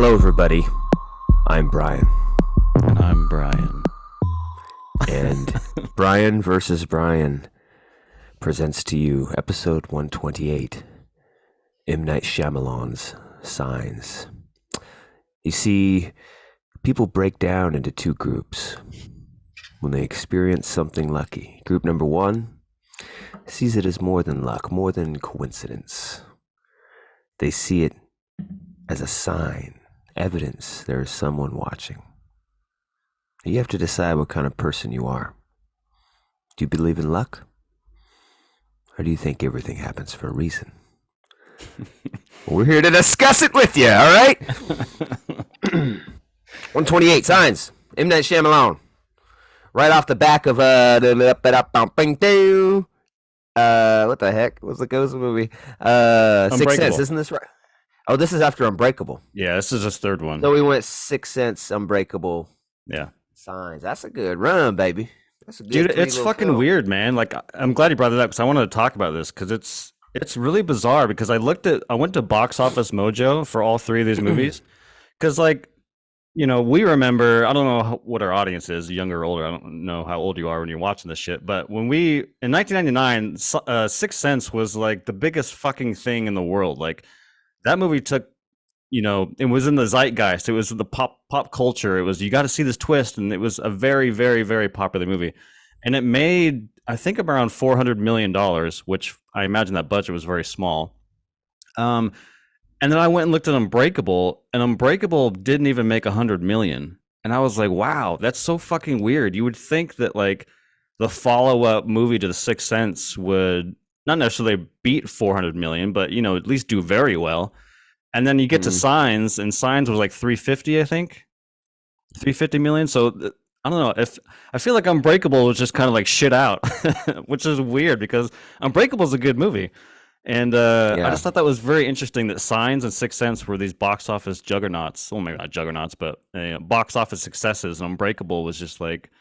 Hello, everybody. I'm Bryan. And I'm Bryan. And Bryan versus Bryan presents to you episode 128, M. Night Shyamalan's Signs. You see, people break down into two groups when they experience something lucky. Group number one sees it as more than luck, more than coincidence. They see it as a sign, evidence there is someone watching. You have to decide what kind of person you are. Do you believe in luck? Or do you think everything happens for a reason? Well, we're here to discuss it with you, all right? 128 Signs, M. Night Shyamalan. Right off the back of what the heck? What's the ghost movie? Sixth Sense, isn't this right? Oh, this is after Unbreakable. Yeah, this is his third one. So we went Sixth Sense, Unbreakable. Yeah. Signs. That's a good run, baby. That's a good Dude, it's fucking film. weird, man. Like, I'm glad you brought that up because I wanted to talk about this because it's really bizarre because I went to Box Office Mojo for all three of these movies because, like, you know, we remember, I don't know what our audience is, younger or older. I don't know how old you are when you're watching this shit. But in 1999, Sixth Sense was like the biggest fucking thing in the world. Like, that movie took, you know, it was in the zeitgeist. It was the pop culture. It was, you got to see this twist. And it was a very, very, very popular movie. And it made, I think, around $400 million, which I imagine that budget was very small. And then I went and looked at Unbreakable, and Unbreakable didn't even make 100 million. And I was like, wow, that's so fucking weird. You would think that, like, the follow-up movie to The Sixth Sense would not necessarily beat 400 million, but, you know, at least do very well. And then you get to Signs, and Signs was like 350, I think. 350 million. So I don't know, if I feel like Unbreakable was just kind of like shit out, which is weird because Unbreakable is a good movie. And I just thought that was very interesting that Signs and Sixth Sense were these box office juggernauts. Well, maybe not juggernauts, but box office successes. And Unbreakable was just like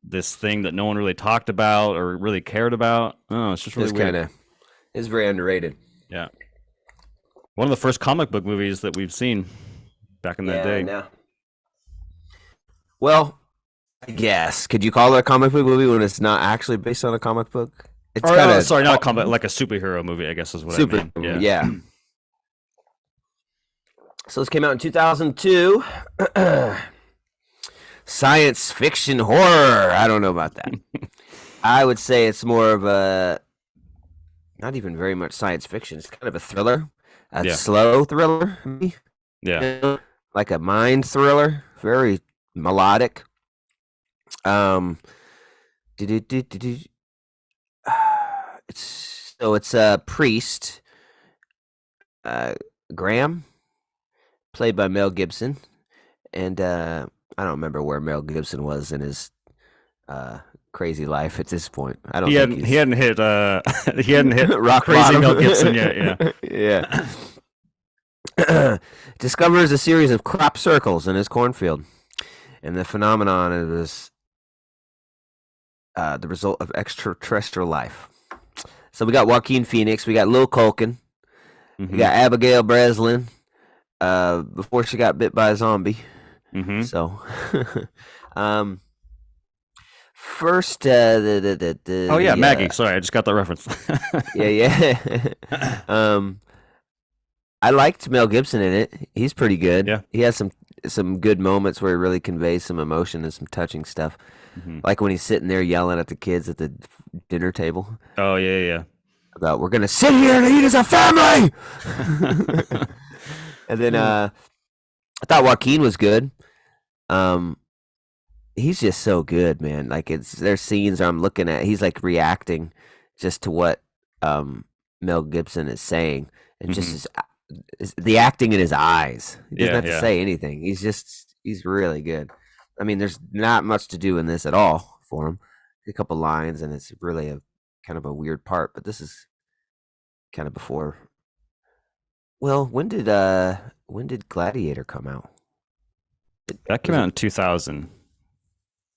this thing that no one really talked about or really cared about. Oh, it's just really weird. It's very underrated. Yeah. One of the first comic book movies that we've seen back in that day. No. Well, I guess. Could you call it a comic book movie when it's not actually based on a comic book? It's sorry, not a comic, like a superhero movie, I guess is what I mean. Yeah. So this came out in 2002. Science fiction horror. I don't know about that. I would say it's more of a, not even very much science fiction. It's kind of a thriller. Slow thriller. Yeah. You know, like a mind thriller. Very melodic. It's a priest, Graham, played by Mel Gibson, and I don't remember where Mel Gibson was in his crazy life at this point. I don't. He hadn't hit rock crazy bottom. Mel Gibson yet. Yeah. Discovers a series of crop circles in his cornfield, and the phenomenon is the result of extraterrestrial life. So we got Joaquin Phoenix, we got Lil Culkin, we got Abigail Breslin, before she got bit by a zombie. So, first, Maggie. Sorry, I just got the reference. Yeah. I liked Mel Gibson in it. He's pretty good. Yeah. He has some good moments where he really conveys some emotion and some touching stuff. Like when he's sitting there yelling at the kids at the dinner table. Oh, yeah. About, we're going to sit here and eat as a family! And then I thought Joaquin was good. He's just so good, man. Like, there's scenes where I'm looking at, he's like reacting just to what Mel Gibson is saying. And just the acting in his eyes. He doesn't have to say anything. He's really good. I mean, there's not much to do in this at all for him. A couple lines, and it's really a kind of a weird part. But this is kind of before. Well, when did Gladiator come out? That came out in 2000.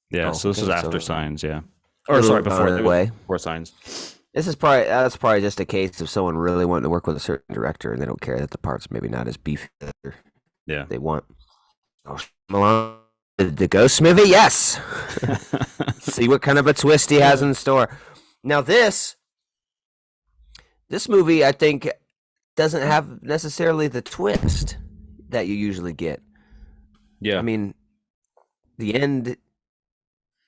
Yeah, so this is after Signs. Yeah, or sorry, before Signs. That's probably just a case of someone really wanting to work with a certain director, and they don't care that the part's maybe not as beefy. Yeah. They want Malone, the ghost movie. Yes. See what kind of a twist he has in store. Now this movie, I think, doesn't have necessarily the twist that you usually get. Yeah. I mean, the end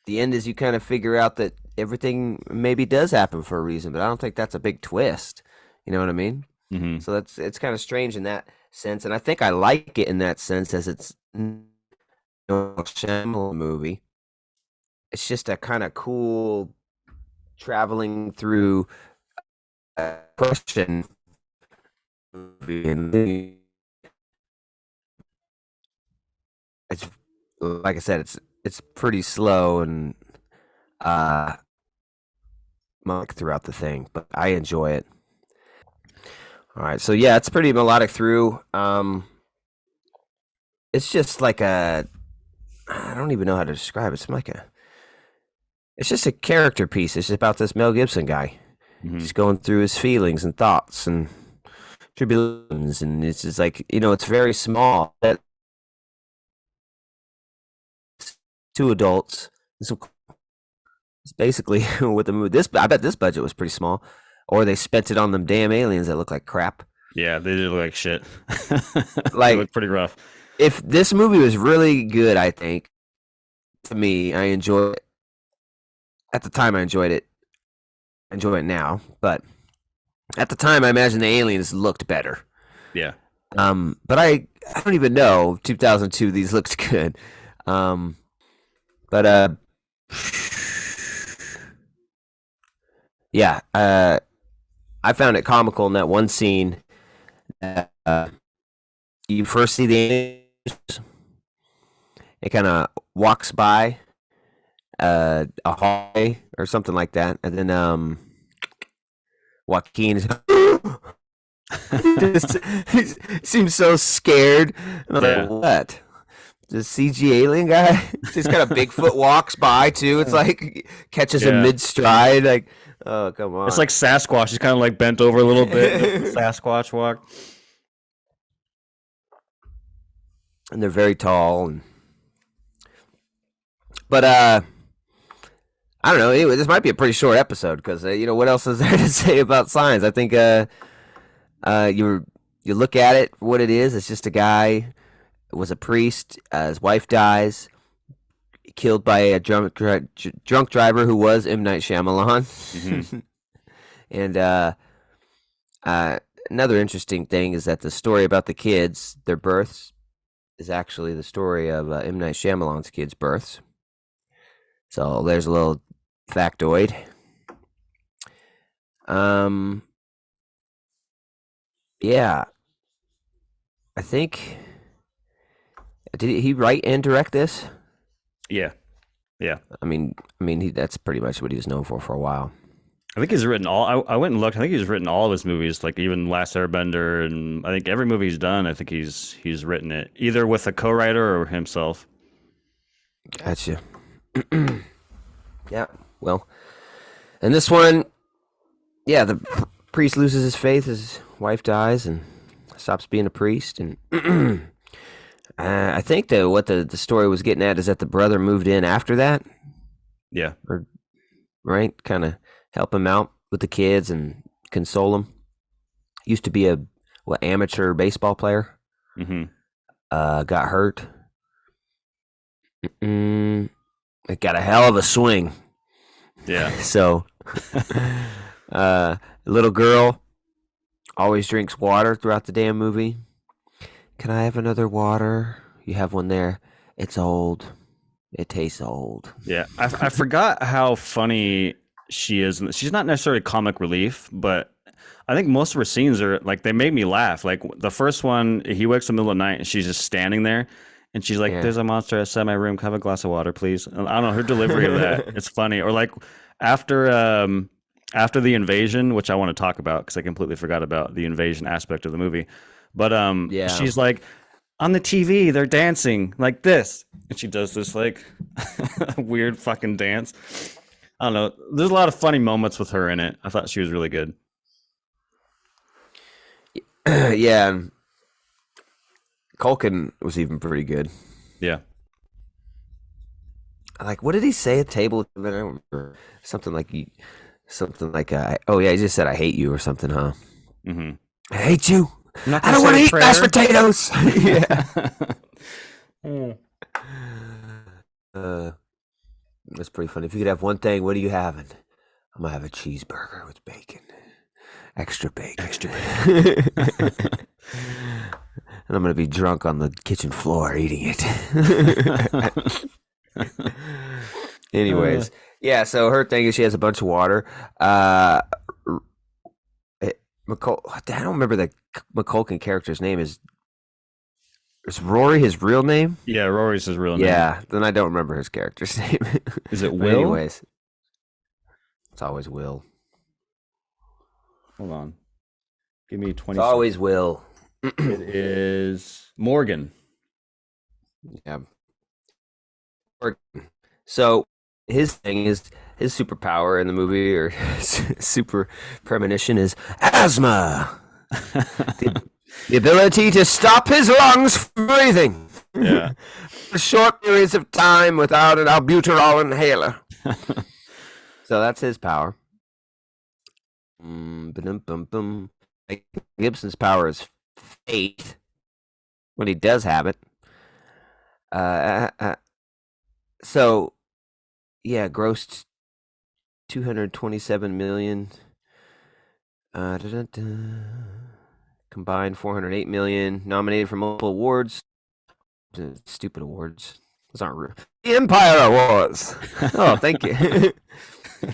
is you kind of figure out that everything maybe does happen for a reason, but I don't think that's a big twist. You know what I mean? Mm-hmm. So it's kind of strange in that sense, and I think I like it in that sense as it's a Shyamalan movie. It's just a kind of cool traveling through a question movie, and it's like I said, it's pretty slow and uh throughout the thing, but I enjoy it. All right, so yeah, it's pretty melodic through. It's just like I don't even know how to describe it. It's just a character piece. It's about this Mel Gibson guy. Mm-hmm. He's going through his feelings and thoughts and tribulations, and it's just like it's very small. Two adults. It's basically what the movie. I bet this budget was pretty small, or they spent it on them damn aliens that look like crap. Yeah, they did look like shit. Like, they look pretty rough. If this movie was really good, I think to me, I enjoy it. At the time, I enjoyed it. I enjoy it now, but at the time, I imagine the aliens looked better. Yeah. But I don't even know. 2002, these looked good. But yeah. I found it comical in that one scene. You first see the aliens. It kind of walks by a hallway or something like that, and then Joaquin seems so scared. And I'm like, what? The CG alien guy? He's got a Bigfoot walks by too. It's like catches him mid stride. Like, oh come on! It's like Sasquatch. He's kind of like bent over a little bit. Sasquatch walk. And they're very tall. But I don't know. Anyway, this might be a pretty short episode because what else is there to say about Signs? I think you look at it for what it is. It's just a guy was a priest. His wife dies, killed by a drunk driver who was M. Night Shyamalan. Mm-hmm. And another interesting thing is that the story about the kids, their births, is actually the story of M. Night Shyamalan's kids' births. So there's a little factoid. Yeah. I think did he write and direct this? Yeah. Yeah. I mean that's pretty much what he was known for a while. I think he's written I went and looked. I think he's written all of his movies, like even Last Airbender, and I think every movie he's done, I think he's written it either with a co-writer or himself. Gotcha. Yeah, well, and this one, yeah, the priest loses his faith, his wife dies, and stops being a priest, and I think that what the story was getting at is that the brother moved in after that. Yeah. Right? Kind of help him out with the kids and console him. Used to be a amateur baseball player. Mm-hmm. Got hurt. It got a hell of a swing. Yeah. So, little girl always drinks water throughout the damn movie. Can I have another water? You have one there. It's old. It tastes old. Yeah. I forgot how funny she is. She's not necessarily comic relief, but I think most of her scenes are like, they made me laugh. Like the first one, he wakes up in the middle of the night and she's just standing there. And she's like, "There's a monster outside my room. Can I have a glass of water, please?" And I don't know, her delivery of that. It's funny. Or like after the invasion, which I want to talk about because I completely forgot about the invasion aspect of the movie. But she's like, on the TV, they're dancing like this, and she does this like weird fucking dance. I don't know. There's a lot of funny moments with her in it. I thought she was really good. Yeah. Culkin was even pretty good. Yeah. Like, what did he say at table? I don't remember. Something like, oh yeah, he just said, "I hate you" or something, huh? Mm-hmm. I hate you. I'm not I gonna don't say want a to eat mashed prayer. potatoes. Yeah. Mm. Uh, that's pretty funny. If you could have one thing, what are you having? I'm gonna have a cheeseburger with bacon, extra bacon. Extra bacon. And I'm gonna be drunk on the kitchen floor eating it. Uh, Anyways, yeah. So her thing is she has a bunch of water. Uh, I don't remember the McCulkin character's name. Is Rory his real name? yeah, Rory's his real name. Yeah. Then I don't remember his character's name. Is it But Will? anyways, it's always Will. Hold on. Give me It's 20 seconds. always Will. It is Morgan. Yeah. So his thing is his superpower in the movie or super premonition is asthma. The ability to stop his lungs from breathing Yeah. for short periods of time without an albuterol inhaler. So that's his power. Ba-dum-bum-bum. Gibson's power is faith when he does have it. So yeah, grossed 227 million. Combined 408 million. Nominated for multiple awards. Stupid awards. Those aren't real. The Empire Awards. Oh, thank you.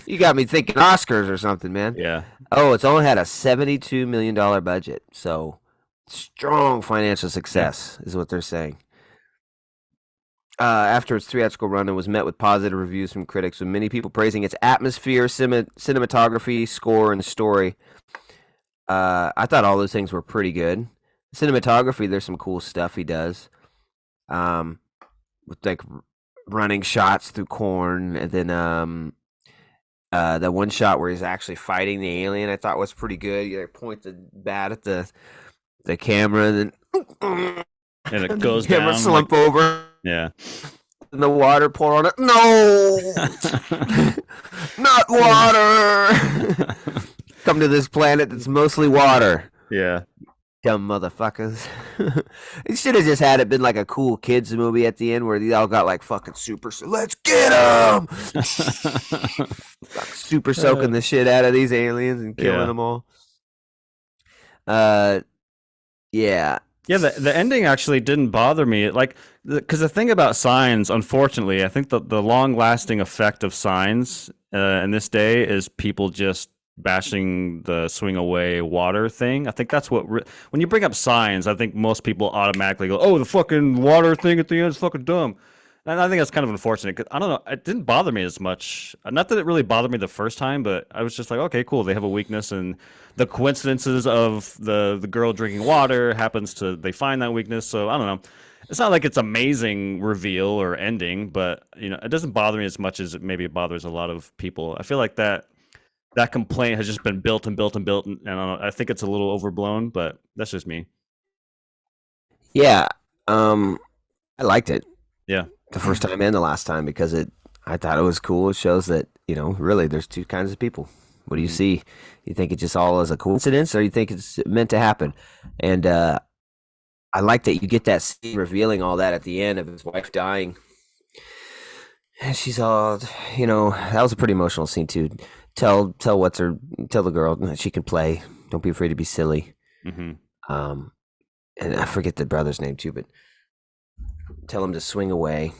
You got me thinking Oscars or something, man. Yeah. Oh, it's only had a $72 million budget. So strong financial success is what they're saying. After its theatrical run, it was met with positive reviews from critics, with many people praising its atmosphere, cinematography, score, and story. I thought all those things were pretty good. Cinematography, there's some cool stuff he does. With like running shots through corn, and then that one shot where he's actually fighting the alien, I thought was pretty good. You point the bat at the camera, and then And it goes camera down. slump Like, over, yeah. and the water pour on it. No, not water. Come to this planet that's mostly water. Yeah. Dumb motherfuckers. It should have just had it been like a cool kids movie at the end where they all got like fucking super. Let's get them. Super soaking the shit out of these aliens and killing Yeah. them all. Yeah. Yeah, the ending actually didn't bother me. Like, because the thing about Signs, unfortunately, I think the long lasting effect of Signs in this day is people just bashing the swing away water thing. I think that's what when you bring up Signs, I think most people automatically go, "Oh, the fucking water thing at the end is fucking dumb." And I think that's kind of unfortunate. 'Cause I don't know, it didn't bother me as much. Not that it really bothered me the first time, but I was just like, okay, cool. They have a weakness, and the coincidences of the girl drinking water happens to they find that weakness. So I don't know. It's not like it's amazing reveal or ending, but it doesn't bother me as much as maybe it bothers a lot of people. I feel like that complaint has just been built and built and built, and I don't know, I think it's a little overblown, but that's just me. Yeah. I liked it Yeah. the first time and the last time because I thought it was cool. It shows that, really there's two kinds of people. What do you see? You think it just all is a coincidence or you think it's meant to happen? And I like that you get that scene revealing all that at the end of his wife dying. And she's all, that was a pretty emotional scene too. Tell the girl that she can play. Don't be afraid to be silly. Mm-hmm. And I forget the brother's name too, but tell him to swing away.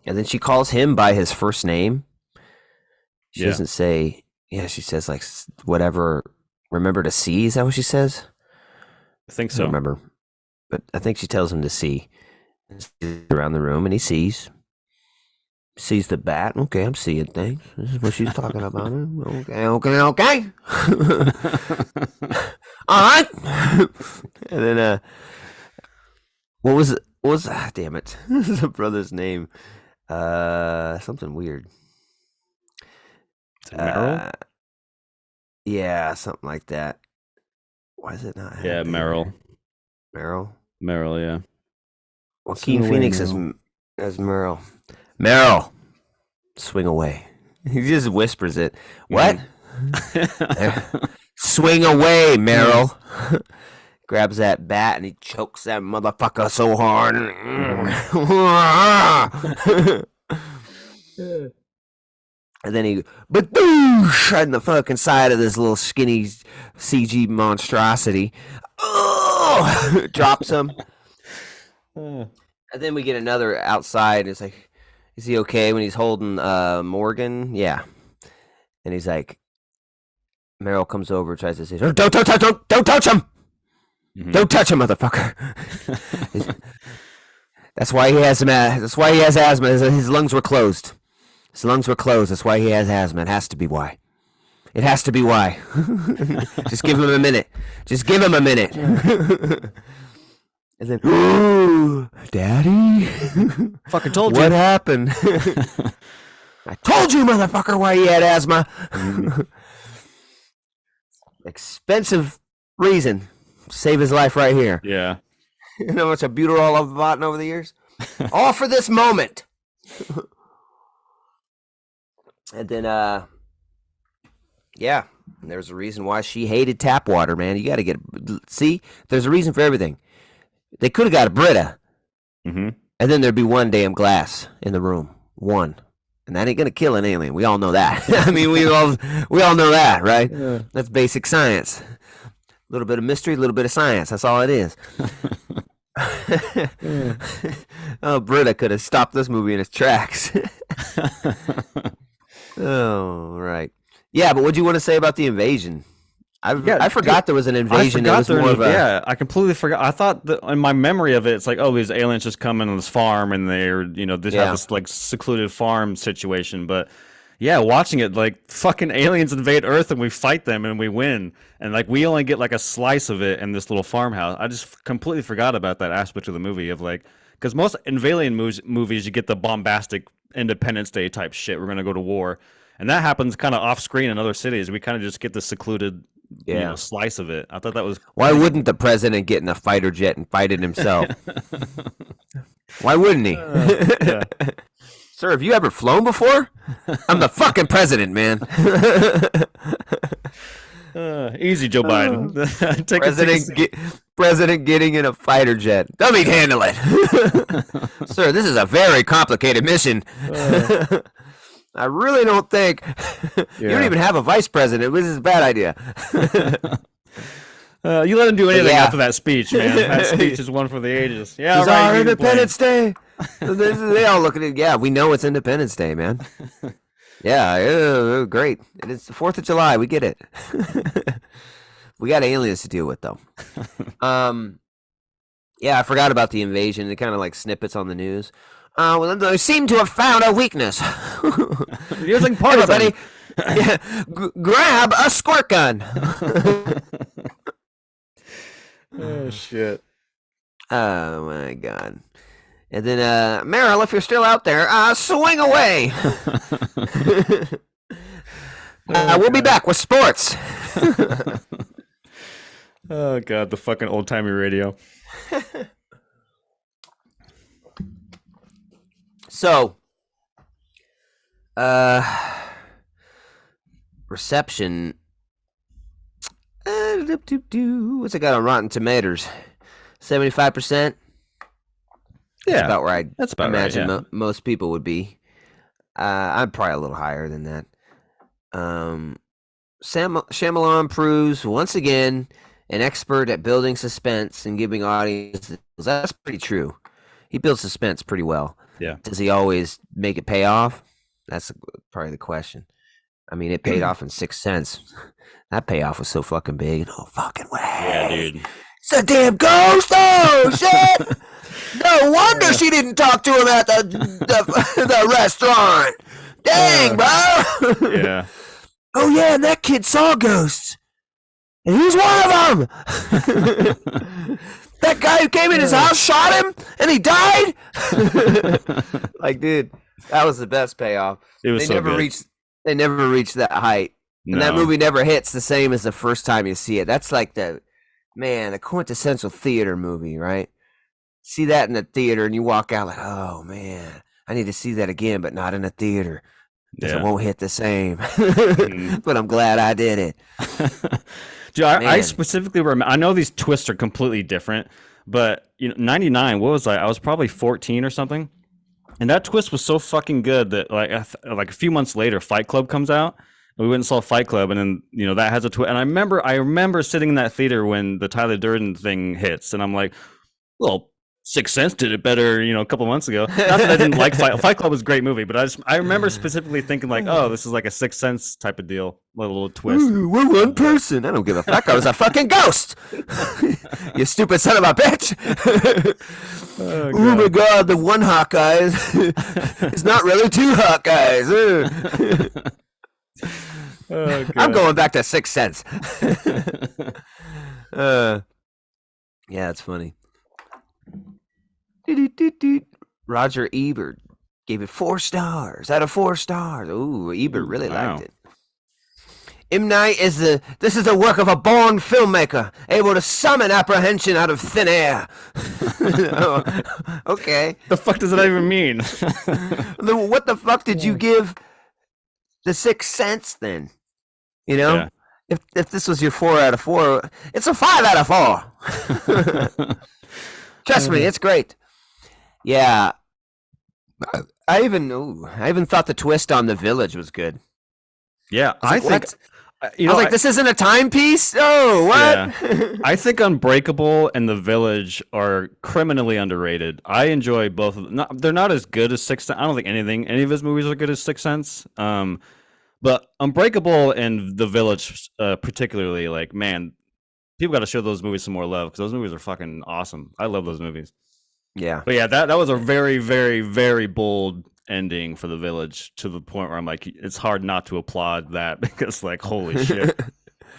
And then she calls him by his first name. She doesn't say, she says like whatever. Remember to see? Is that what she says? I think I so. don't remember, but I think she tells him to see. He's around the room and he sees the bat. Okay, I'm seeing things. This is what she's talking about. Okay. All right. And then what was damn it? This is the brother's name. Something weird. Is it Meryl? Yeah, something like that. Why is it not? Yeah, Meryl. Meryl. Meryl, yeah. Joaquin away, Phoenix Meryl. as Meryl. Meryl, swing away. He just whispers it. What? Swing away, Meryl. Grabs that bat and he chokes that motherfucker so hard. And then he badoosh in the fucking side of this little skinny CG monstrosity. Oh, drops him. And then we get another outside. It's like, is he okay when he's holding Morgan? Yeah. And he's like, Meryl comes over, tries to say, don't touch him. Don't touch him, motherfucker. That's why he has asthma. That's why he has asthma. His lungs were closed. His lungs were closed. That's why he has asthma. It has to be why. It has to be why. Just give him a minute. Just give him a minute. And then, ooh, Daddy. Fucking told you. What happened? I told you, motherfucker, why he had asthma. Expensive reason. Save his life right here. Yeah. You know how much albuterol I've bought over the years? All for this moment. And then, yeah, there's a reason why she hated tap water, man. You got to see, there's a reason for everything. They could have got a Brita, and then there'd be one damn glass in the room. One. And that ain't going to kill an alien. We all know that. I mean, we all know that, right? Yeah. That's basic science. A little bit of mystery, a little bit of science. That's all it is. Oh, Brita could have stopped this movie in its tracks. Oh, right. Yeah, but what do you want to say about the invasion? I forgot there was an invasion. I completely forgot. I thought that in my memory of it, it's like, oh, these aliens just come in on this farm and they're, have this like secluded farm situation. But yeah, watching it, like fucking aliens invade Earth and we fight them and we win. And like we only get like a slice of it in this little farmhouse. I just completely forgot about that aspect of the movie of like, because most alien movies, you get the bombastic Independence Day type shit. We're going to go to war. And that happens kind of off screen in other cities. We kind of just get the secluded slice of it. I thought that was... Why wouldn't the president get in a fighter jet and fight it himself? Why wouldn't he? Yeah. Sir, have you ever flown before? I'm the fucking president, man. Easy, Joe Biden. President getting in a fighter jet. Let me handle it. Sir, this is a very complicated mission. I really don't think you don't even have a vice president. This is a bad idea. You let him do anything after that speech, man. That speech is one for the ages. Yeah, it's our Independence Day. They all look at it. Yeah, we know it's Independence Day, man. Yeah, great. It's the 4th of July. We get it. We got aliens to deal with, though. Yeah, I forgot about the invasion. It kind of like snippets on the news. Well, they seem to have found a weakness. Using part Everybody, grab a squirt gun. Oh, shit. Oh, my God. And then, Meryl, if you're still out there, swing away. We'll be back with sports. Oh, God, the fucking old-timey radio. So, reception. What's it got on Rotten Tomatoes? 75%. Yeah, that's about right. That's about imagine right. Yeah. Most people would be. I'm probably a little higher than that. Shyamalan proves once again an expert at building suspense and giving audience. That's pretty true. He builds suspense pretty well. Yeah. Does he always make it pay off? That's probably the question. I mean, it paid off in 6 cents. That payoff was so fucking big. No fucking way. Yeah, dude. It's a damn ghost. Oh, shit. No wonder she didn't talk to him at the restaurant. Dang, bro. Yeah. Oh, yeah, and that kid saw ghosts. And he's one of them. That guy who came in his house shot him, and he died. Like, dude, that was the best payoff. It was They never reached that height, and that movie never hits the same as the first time you see it. That's like the quintessential theater movie, right? see that in the theater, and you walk out like, oh man, I need to see that again, but not in a theater because it Yeah. won't hit the same. Mhm. But I'm glad I did it. Dude, I Man, specifically remember. I know these twists are completely different, but you know, '99. What was I? I was probably 14 or something, and that twist was so fucking good that like a few months later, Fight Club comes out. And we went and saw Fight Club, and then you know that has a twist. And I remember sitting in that theater when the Tyler Durden thing hits, and I'm like, well, Sixth Sense did it better, you know, a couple months ago. Not that I didn't like Fight Club was a great movie, but I remember specifically thinking like, oh, this is like a Sixth Sense type of deal, little twist. ooh, we're one person. I don't give a fuck. I was a fucking ghost. You stupid son of a bitch. Oh, Oh my God. god, the one Hawkeye is not really two Hawkeyes. Oh, I'm God. going back to Sixth Sense. uh, yeah, it's funny. Roger Ebert gave it 4 stars out of 4 stars. Ooh, Ebert Ooh, really wow. liked it. M. Night this is the work of a born filmmaker, able to summon apprehension out of thin air. Oh, okay. The fuck does that even mean? What the fuck did you give The Sixth Sense then? You know? Yeah. If this was your 4 out of 4, it's a 5 out of 4. Trust me, it's great. Yeah. I even thought the twist on the village was good. Yeah, I was like, what? you I know, was like, this isn't a timepiece? Oh, what? I think Unbreakable and The Village are criminally underrated. I enjoy both of them. They're not as good as Sixth Sense. I don't think any of his movies are good as Sixth Sense. But Unbreakable and The Village, particularly, like, man, people got to show those movies some more love because those movies are fucking awesome. I love those movies. Yeah. But yeah, that was a very, very, very bold ending for The Village to the point where I'm like, it's hard not to applaud that because, like, holy shit.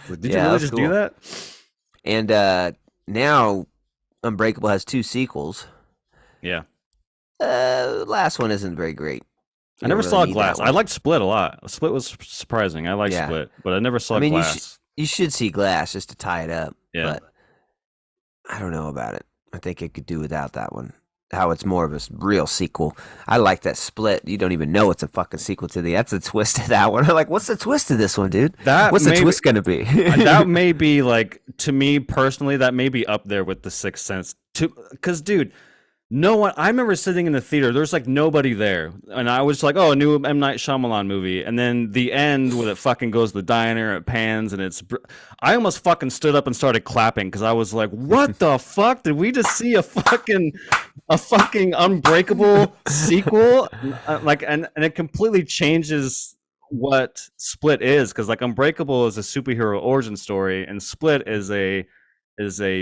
Like, did you Yeah, really that's just cool. do that? And now Unbreakable has 2 sequels. Yeah. Last one isn't very great. I never saw Glass. I liked Split a lot. Split was surprising. I liked Yeah. Split, but I never saw I mean, Glass. you should see Glass just to tie it up. Yeah. But I don't know about it. I think it could do without that one. How it's more of a real sequel. I like that Split. You don't even know it's a fucking sequel to that's a twist to that one. I'm like, what's the twist to this one, dude? What's the twist gonna be? That may be like, to me personally, that may be up there with The Sixth Sense. Because, dude, no one. I remember sitting in the theater. There's like nobody there, and I was like, "Oh, a new M. Night Shyamalan movie." And then the end, when it fucking goes to the diner, it pans, and I almost fucking stood up and started clapping because I was like, "What the fuck? Did we just see a fucking Unbreakable sequel?" And it completely changes what Split is, because like Unbreakable is a superhero origin story, and Split is a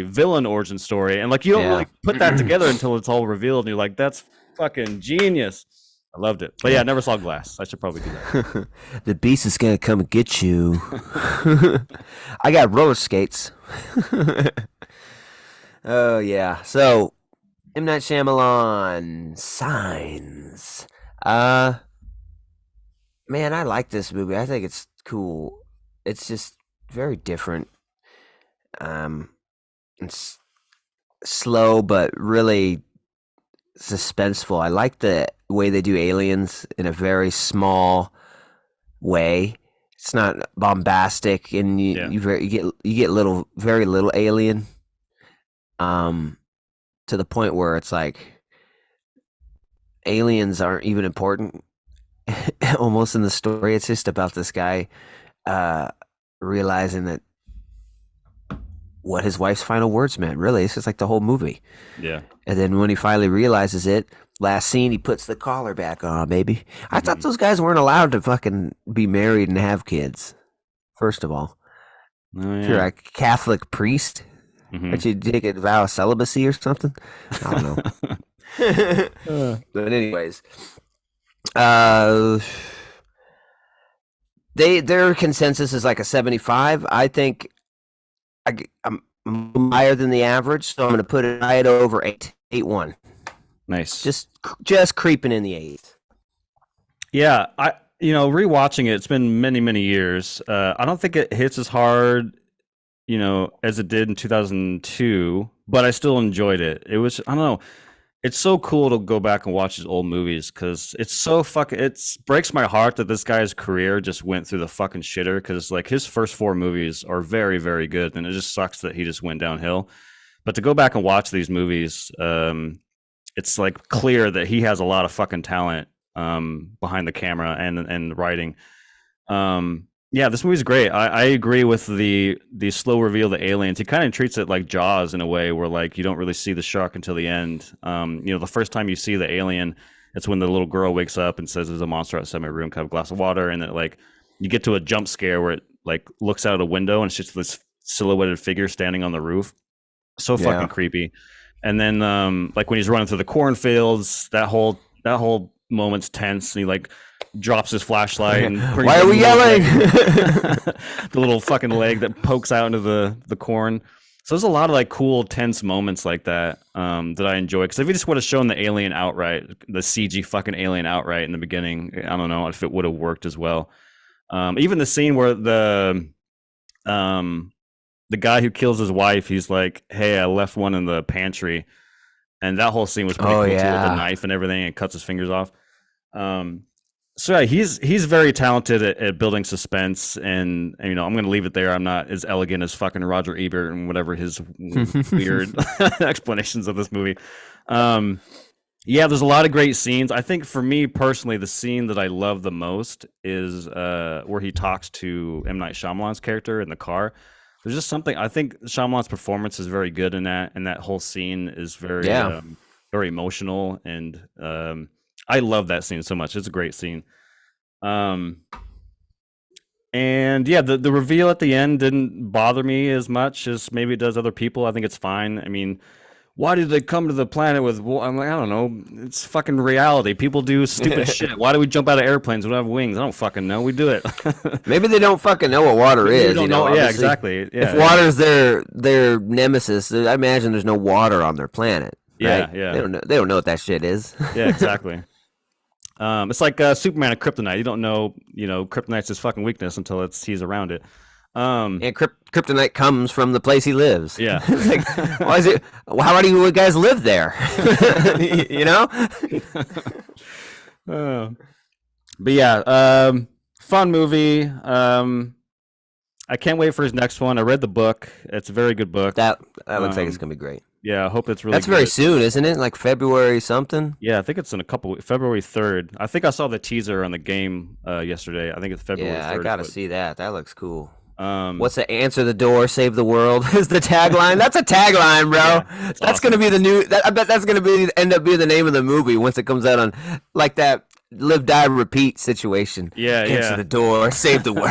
villain origin story, and like you don't really put that together until it's all revealed, and you're like, that's fucking genius. I loved it. But yeah, I never saw Glass. I should probably do that. The beast is gonna come and get you. I got roller skates. Oh yeah. So M. Night Shyamalan, Signs. Man, I like this movie. I think it's cool. It's just very different. It's slow but really suspenseful. I like the way they do aliens in a very small way. It's not bombastic, and you get very little alien. To the point where it's like aliens aren't even important almost in the story. It's just about this guy realizing that what his wife's final words meant. Really, it's just like the whole movie. Yeah. And then when he finally realizes it, last scene, he puts the collar back on, baby. I thought those guys weren't allowed to fucking be married and have kids, first of all. Oh, If you're yeah. a Catholic priest, aren't you take a vow of celibacy or something? I don't know. But anyways, their consensus is like a 75. I think I'm higher than the average, so I'm going to put it right over 8.1. Nice. Just creeping in the 8. Yeah, rewatching it, it's been many, many years. I don't think it hits as hard, as it did in 2002, but I still enjoyed it. It was, I don't know, it's so cool to go back and watch his old movies because it's so fucking. It breaks my heart that this guy's career just went through the fucking shitter. Because like his first four movies are very, very good, and it just sucks that he just went downhill. But to go back and watch these movies, it's like clear that he has a lot of fucking talent behind the camera and writing. Yeah, this movie's great. I agree with the slow reveal of the aliens. He kind of treats it like Jaws in a way, where like you don't really see the shark until the end. The first time you see the alien, it's when the little girl wakes up and says, "There's a monster outside my room. Can I have a glass of water?" And then like you get to a jump scare where it like looks out a window and it's just this silhouetted figure standing on the roof. So fucking creepy. And then like when he's running through the cornfields, that whole moment's tense. And he like drops his flashlight and why are we yelling? the little fucking leg that pokes out into the corn. So there's a lot of like cool tense moments like that that I enjoy, because if you just would have shown the alien outright, the CG fucking alien outright in the beginning, I don't know if it would have worked as well. Even the scene where the guy who kills his wife, he's like, "Hey, I left one in the pantry," and that whole scene was pretty cool too, with the knife and everything, and cuts his fingers off. So yeah, he's very talented at building suspense, and I'm going to leave it there. I'm not as elegant as fucking Roger Ebert and whatever his weird explanations of this movie. Yeah, there's a lot of great scenes. I think for me personally, the scene that I love the most is where he talks to M. Night Shyamalan's character in the car. There's just something, I think Shyamalan's performance is very good in that, and that whole scene is very very emotional, and I love that scene so much. It's a great scene. And yeah, the reveal at the end didn't bother me as much as maybe it does other people. I think it's fine. I mean, why did they come to the planet with? Well, I'm like, I don't know. It's fucking reality. People do stupid shit. Why do we jump out of airplanes? We don't have wings. I don't fucking know. We do it. Maybe they don't fucking know what water is. Don't know. Yeah, exactly. Yeah, if water's their nemesis, I imagine there's no water on their planet. Right? Yeah. They don't know what that shit is. Yeah, exactly. It's like Superman and Kryptonite. You don't know, Kryptonite's his fucking weakness until he's around it. And Kryptonite comes from the place he lives. Yeah. It's like, why is it? How do you guys live there? But yeah, fun movie. I can't wait for his next one. I read the book. It's a very good book. That looks like it's gonna be great. Yeah, I hope it's really. That's good. Very soon, isn't it? Like February something. Yeah, I think it's in a couple. February 3rd. I think I saw the teaser on the game yesterday. I think it's February 3rd. Yeah, I gotta see that. That looks cool. What's the answer the door, save the world is the tagline. That's a tagline, bro. Yeah, that's awesome. Gonna be the new. I bet that's gonna end up being the name of the movie once it comes out on like that live, die, repeat situation. Yeah, answer the door, save the world.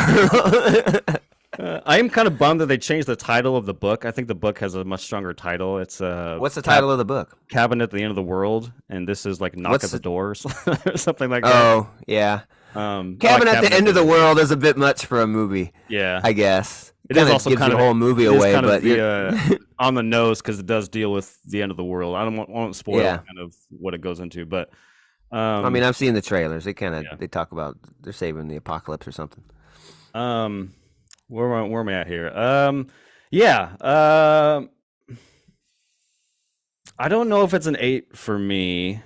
I am kind of bummed that they changed the title of the book. I think the book has a much stronger title. It's what's the title of the book? Cabinet at the End of the World, and this is like Knock at the Doors or something like that. Oh yeah. Cabinet at the End of the World is a bit much for a movie. Yeah, I guess it is also gives kind of the whole movie away, but on the nose because it does deal with the end of the world. I won't spoil kind of what it goes into, but I mean, I've seen the trailers. They kind of they talk about they're saving the apocalypse or something. Where am I at here? I don't know if it's an 8 for me,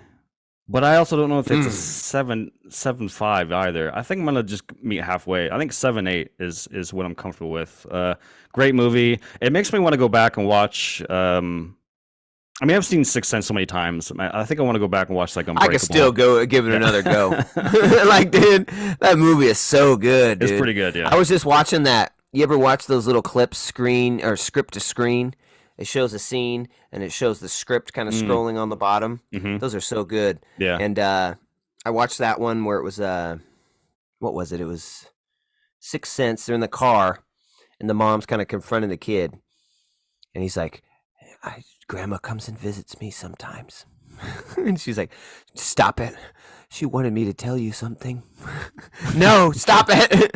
but I also don't know if it's a 7.5 either. I think I'm gonna just meet halfway. I think 7.8 is what I'm comfortable with. Great movie. It makes me want to go back and watch. I mean, I've seen Sixth Sense so many times. I think I want to go back and watch like Unbreakable. I could still go give it another go. Like, dude, that movie is so good. Dude. It's pretty good. Yeah. I was just watching that. You ever watch those little clips, screen or script to screen? It shows a scene and it shows the script kind of scrolling on the bottom. Mm-hmm. Those are so good. Yeah. And I watched that one where it was what was it? It was Sixth Sense. They're in the car, and the mom's kind of confronting the kid, and he's like, Grandma comes and visits me sometimes. And she's like, stop it. She wanted me to tell you something. No, stop it.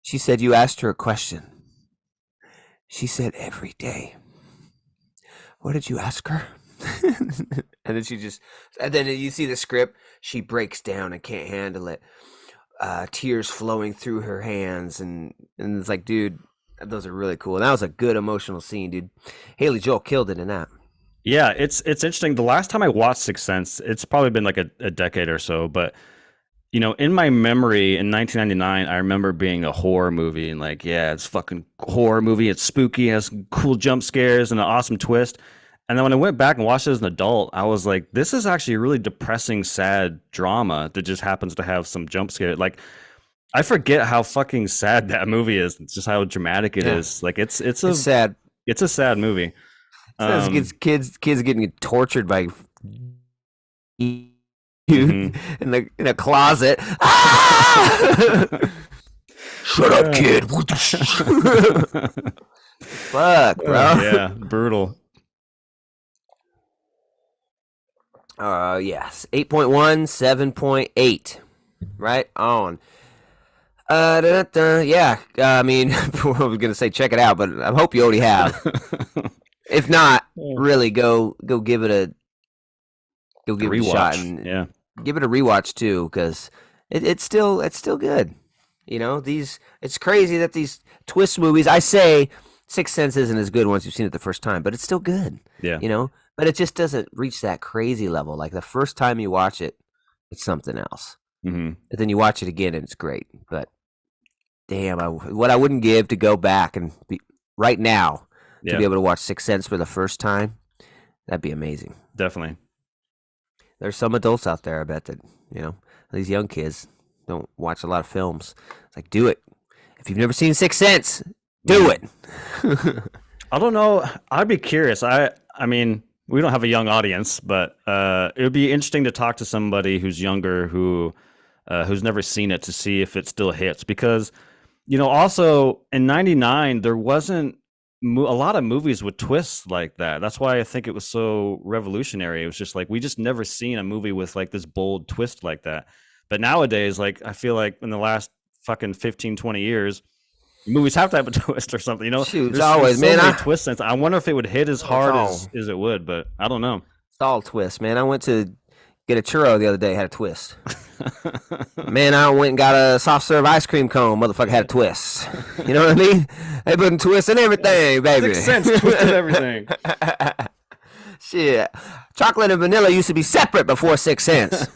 She said you asked her a question. She said every day. What did you ask her? And then you see the script. She breaks down and can't handle it. Tears flowing through her hands. And it's like, dude, Those are really cool. That was a good emotional scene, dude. Haley Joel killed it in that. Yeah, it's interesting. The last time I watched Sixth Sense, it's probably been like a decade or so, but in my memory in 1999, I remember being a horror movie and like, yeah, it's fucking horror movie. It's spooky, has cool jump scares and an awesome twist. And then when I went back and watched it as an adult, I was like, this is actually a really depressing, sad drama that just happens to have some jump scare. Like, I forget how fucking sad that movie is. It's just how dramatic it is. Like, it's sad. It's a sad movie. Kids getting tortured by you in a closet. Shut up, kid. Fuck, bro. Yeah, brutal. Yes. 8.1, 7.8. Right on. Yeah. I mean, I was gonna say check it out, but I hope you already have. If not, really go give it a shot and give it a rewatch too, because it's still good. It's crazy that these twist movies. I say Sixth Sense isn't as good once you've seen it the first time, but it's still good. Yeah. But it just doesn't reach that crazy level. Like the first time you watch it, it's something else. Mm-hmm. But then you watch it again and it's great. But damn, what I wouldn't give to go back and right now to be able to watch Sixth Sense for the first time, that'd be amazing. Definitely. There's some adults out there, I bet, that these young kids don't watch a lot of films. It's like, do it. If you've never seen Sixth Sense, do it. I don't know. I'd be curious. I mean, we don't have a young audience, but it would be interesting to talk to somebody who's younger who's never seen it to see if it still hits. Because, also in '99 there wasn't a lot of movies with twists like that. That's why I think it was so revolutionary. It was just like we just never seen a movie with like this bold twist like that. But nowadays, like I feel like in the last fucking 15, 20 years, movies have to have a twist or something. Shoot, there's always, so man. many twists. I wonder if it would hit as hard as it would, but I don't know. It's all twist, man. I went to get a churro the other day, had a twist. Man, I went and got a soft serve ice cream cone. Motherfucker had a twist. You know what I mean? They put a twist in everything, baby. Sixth Sense twisted everything. Shit. Chocolate and vanilla used to be separate before Sixth Sense.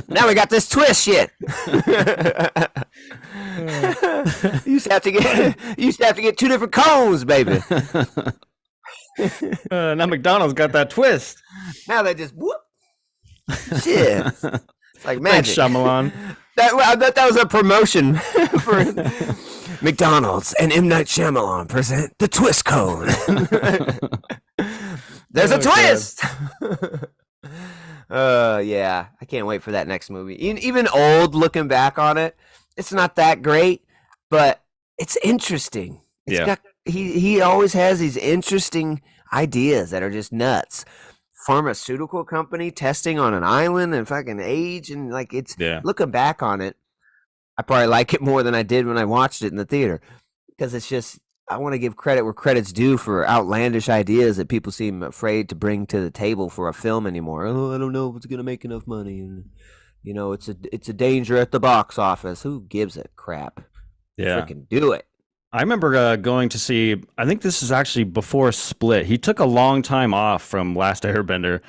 Now we got this twist shit. You used to have to get two different cones, baby. Now McDonald's got that twist. Now they just whoop. Shit. It's like magic. Thanks, Shyamalan. I bet that was a promotion for McDonald's and M. Night Shyamalan present the twist cone. There's a twist. Yeah, I can't wait for that next movie. Even old, looking back on it, it's not that great, but it's interesting. He always has these interesting ideas that are just nuts. Pharmaceutical company testing on an island and fucking age, and like it's looking back on it, I probably like it more than I did when I watched it in the theater, because it's just, I want to give credit where credit's due for outlandish ideas that people seem afraid to bring to the table for a film anymore. Oh, I don't know if it's gonna make enough money, and it's a danger at the box office. Who gives a crap? Freaking do it. I remember going to see, I think this is actually before Split. He took a long time off from Last Airbender,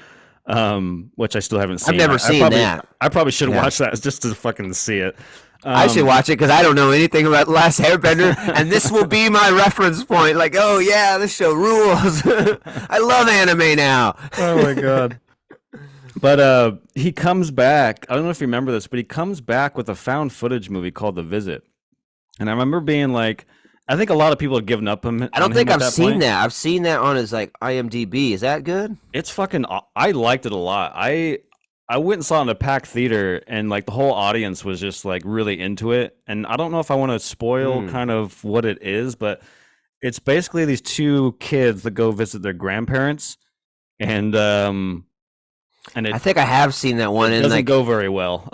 which I still haven't seen. I've never seen that. I probably should watch that just to fucking see it. I should watch it because I don't know anything about Last Airbender, and this will be my reference point. Like, oh yeah, this show rules. I love anime now. Oh my god. But he comes back. I don't know if you remember this, but he comes back with a found footage movie called The Visit. And I remember being like, I think a lot of people have given up on him. I don't think I've seen that. I've seen that on his like IMDb. Is that good? It's fucking. I liked it a lot. I went and saw it in a packed theater, and like the whole audience was just like really into it. And I don't know if I want to spoil kind of what it is, but it's basically these two kids that go visit their grandparents, and I think I have seen that one. It doesn't go very well,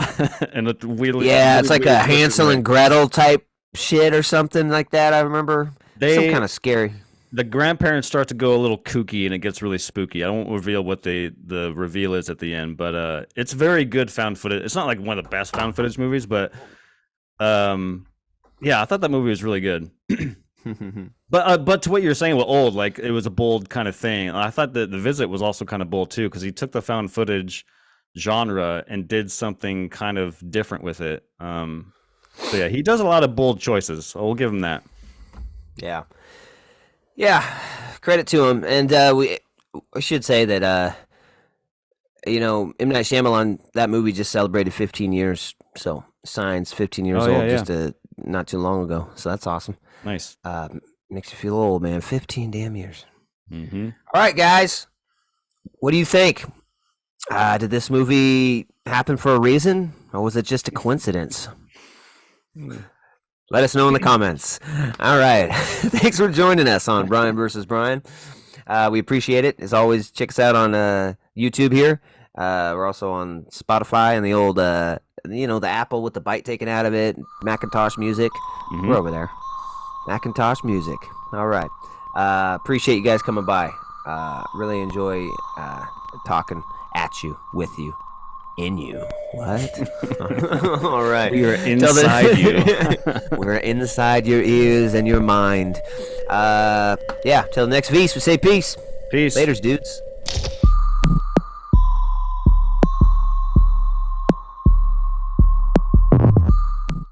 and it's like a Hansel and Gretel type shit or something like that. I remember some kind of scary. The grandparents start to go a little kooky, and it gets really spooky. I won't reveal what the reveal is at the end, but it's very good found footage. It's not like one of the best found footage movies, but I thought that movie was really good. But to what you're saying with old, like it was a bold kind of thing. I thought that The Visit was also kind of bold too, because he took the found footage genre and did something kind of different with it. So yeah, he does a lot of bold choices. So we'll give him that. Yeah. Yeah. Credit to him. And we should say that M. Night Shyamalan, that movie just celebrated 15 years. So Signs, 15 years Oh, yeah, old, yeah. just not too long ago. So that's awesome. Nice. Makes you feel old, man. 15 damn years. Mm-hmm. All right, guys. What do you think? Did this movie happen for a reason, or was it just a coincidence? Let us know in the comments. All right. Thanks for joining us on Bryan versus Bryan. We appreciate it. As always, check us out on YouTube here. We're also on Spotify and the old, the Apple with the bite taken out of it, Macintosh Music. Mm-hmm. We're over there. Macintosh Music. All right. Appreciate you guys coming by. Really enjoy talking at you, with you, in you. What? All right. We are inside you. We're inside your ears and your mind. Till the next Vs, we say peace. Peace. Laters, dudes.